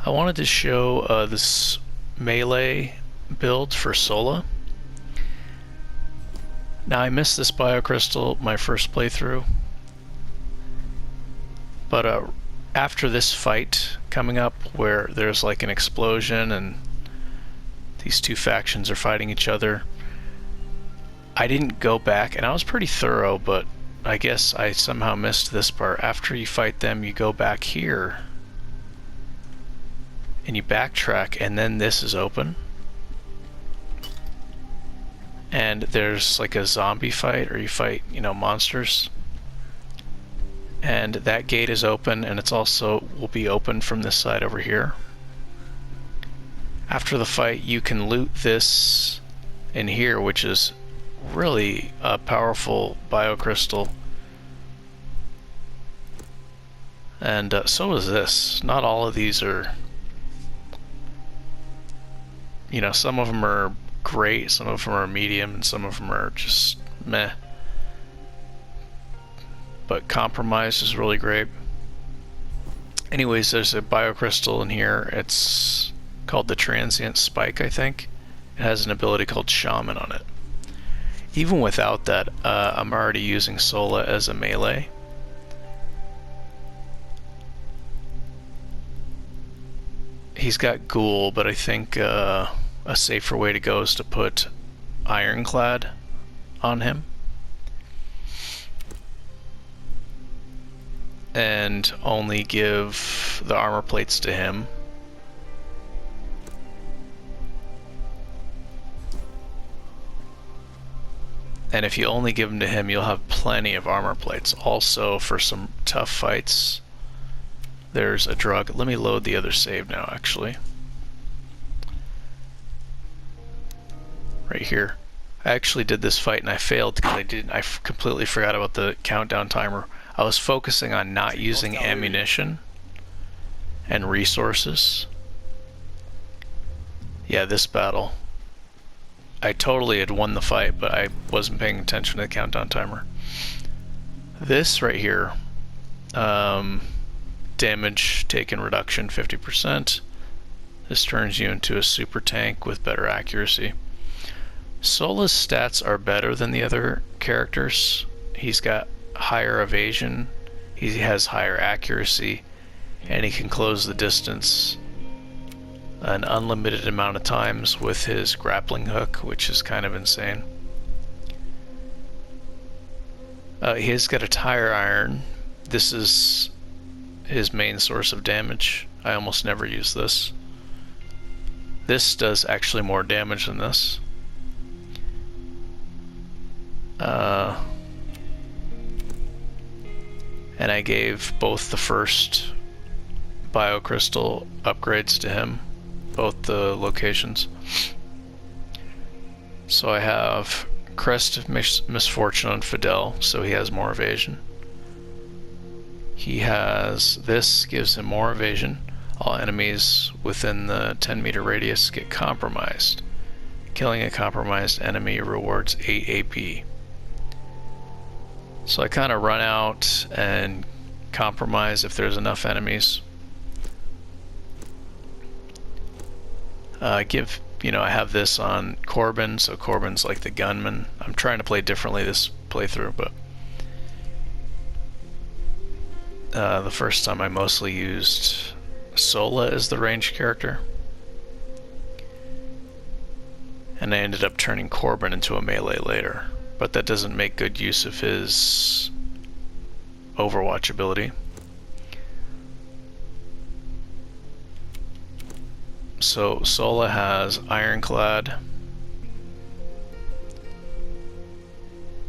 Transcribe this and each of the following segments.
I wanted to show this melee build for Sola. Now I missed this biocrystal my first playthrough, but after this fight coming up where there's like an explosion and these two factions are fighting each other, I didn't go back, and I was pretty thorough, but I guess I somehow missed this part. After you fight them, you go back here and you backtrack, and then this is open. And there's like a zombie fight, or you fight, monsters. And that gate is open, and it's also will be open from this side over here. After the fight, you can loot this in here, which is really a powerful biocrystal. And so is this. Not all of these are, some of them are great, some of them are medium, and some of them are just meh. But compromise is really great. Anyways, there's a biocrystal in here. It's called the Transient Spike, I think. It has an ability called Shaman on it. Even without that, I'm already using Sola as a melee. He's got Ghoul, but I think a safer way to go is to put Ironclad on him. And only give the armor plates to him. And if you only give them to him, you'll have plenty of armor plates. Also, for some tough fights, there's a drug. Let me load the other save now, actually. Right here. I actually did this fight and I failed because I completely forgot about the countdown timer. I was focusing on not using ammunition and resources. Yeah, this battle. I totally had won the fight, but I wasn't paying attention to the countdown timer. This right here, damage taken reduction 50%. This turns you into a super tank with better accuracy. Sola's stats are better than the other characters. He's got higher evasion, he has higher accuracy, and he can close the distance an unlimited amount of times with his grappling hook, which is kind of insane. He's got a tire iron. This is his main source of damage. I almost never use this. This does actually more damage than this. And I gave both the first biocrystal upgrades to him, both the locations. So I have Crest of Misfortune on Fidel, so he has more evasion. He has this, gives him more evasion. All enemies within the 10-meter radius get compromised. Killing a compromised enemy rewards 8 AP. So I kind of run out and compromise if there's enough enemies. I have this on Corbin, so Corbin's like the gunman. I'm trying to play differently this playthrough, but the first time I mostly used Sola as the ranged character. And I ended up turning Corbin into a melee later, but that doesn't make good use of his Overwatch ability. So Sola has Ironclad,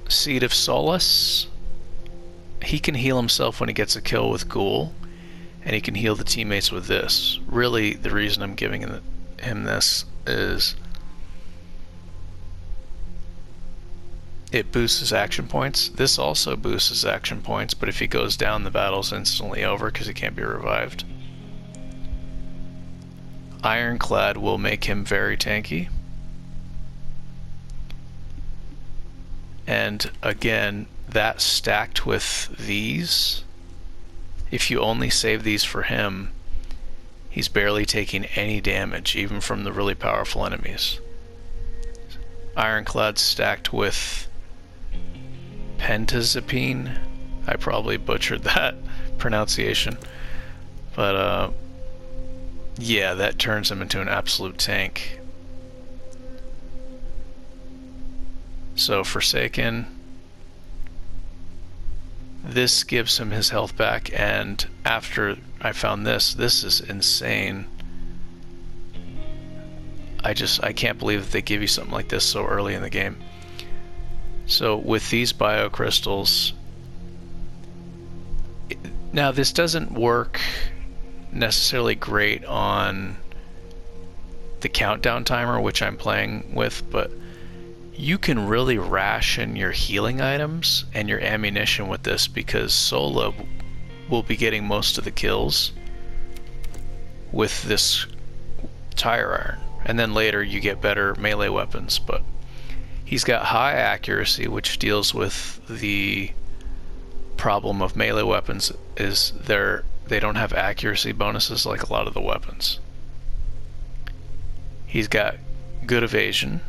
Seed of Solace. He can heal himself when he gets a kill with Ghoul, and he can heal the teammates with this. Really, the reason I'm giving him this is it boosts his action points. This also boosts his action points, but if he goes down, the battle's instantly over because he can't be revived. Ironclad will make him very tanky. And again, that stacked with these, if you only save these for him, He's barely taking any damage, even from the really powerful enemies. Ironclad stacked with pentazepine. I probably butchered that pronunciation. But, yeah, that turns him into an absolute tank. So, Forsaken, this gives him his health back, and after I found this is insane. I can't believe that they give you something like this so early in the game. So with these biocrystals, now this doesn't work necessarily great on the countdown timer, which I'm playing with, but you can really ration your healing items and your ammunition with this, because Sola will be getting most of the kills with this tire iron, and then later you get better melee weapons. But he's got high accuracy, which deals with the problem of melee weapons is they don't have accuracy bonuses like a lot of the weapons. He's got good evasion.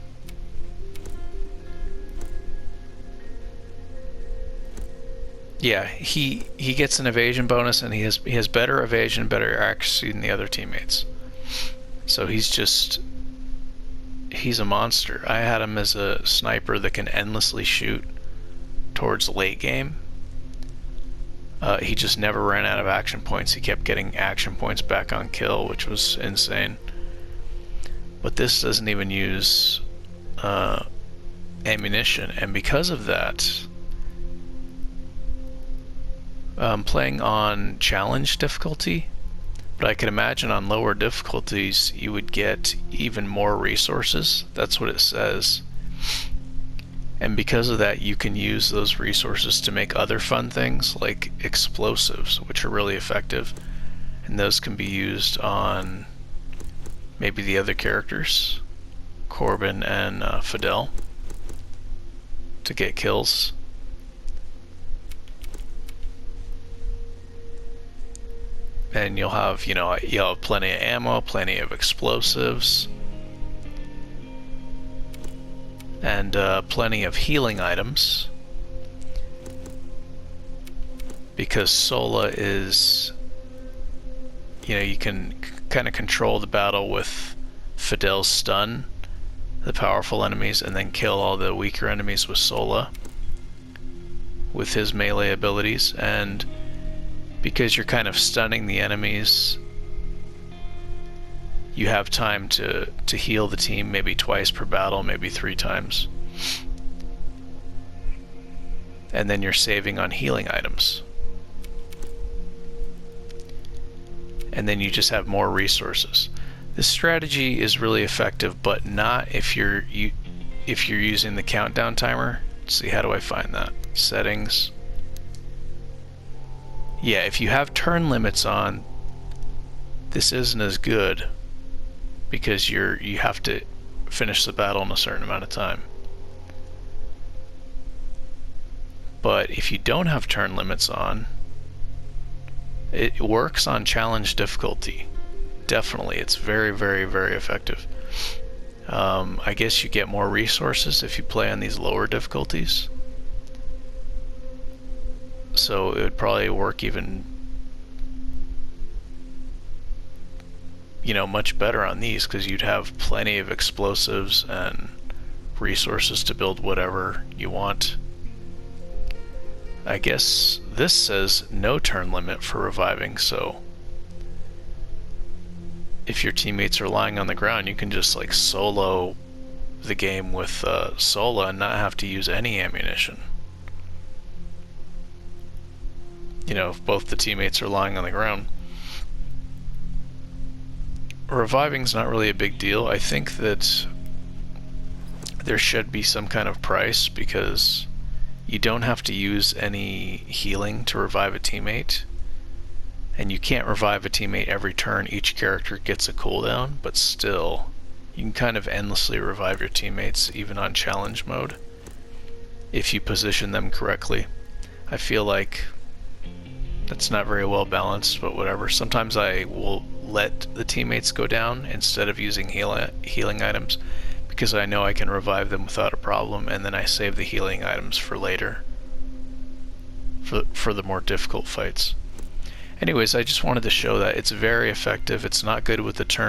Yeah, he gets an evasion bonus, and he has better evasion, better accuracy than the other teammates. So he's a monster. I had him as a sniper that can endlessly shoot towards late game. He just never ran out of action points. He kept getting action points back on kill, which was insane. But this doesn't even use ammunition, and because of that, playing on challenge difficulty, but I can imagine on lower difficulties you would get even more resources. That's what it says. And because of that, you can use those resources to make other fun things like explosives, which are really effective, and those can be used on maybe the other characters, Corbin and Fidel, to get kills. And you'll have plenty of ammo, plenty of explosives, and plenty of healing items, because Sola is, you can kind of control the battle with Fidel's stun, the powerful enemies, and then kill all the weaker enemies with Sola with his melee abilities. And because you're kind of stunning the enemies, you have time to heal the team maybe twice per battle, maybe 3 times. And then you're saving on healing items. And then you just have more resources. This strategy is really effective, but not if you're using the countdown timer. Let's see, how do I find that? Settings. Yeah, if you have turn limits on, this isn't as good, because you have to finish the battle in a certain amount of time. But if you don't have turn limits on, it works on challenge difficulty. Definitely, it's very, very, very effective. I guess you get more resources if you play on these lower difficulties. So it would probably work even, much better on these, because you'd have plenty of explosives and resources to build whatever you want. I guess this says no turn limit for reviving, so if your teammates are lying on the ground, you can just solo the game with Sola and not have to use any ammunition. If both the teammates are lying on the ground. Reviving's not really a big deal. I think that there should be some kind of price, because you don't have to use any healing to revive a teammate, and you can't revive a teammate every turn. Each character gets a cooldown, but still, you can kind of endlessly revive your teammates even on challenge mode if you position them correctly. I feel like that's not very well balanced, but whatever. Sometimes I will let the teammates go down instead of using healing items, because I know I can revive them without a problem, and then I save the healing items for later, for the more difficult fights. Anyways, I just wanted to show that it's very effective. It's not good with the turn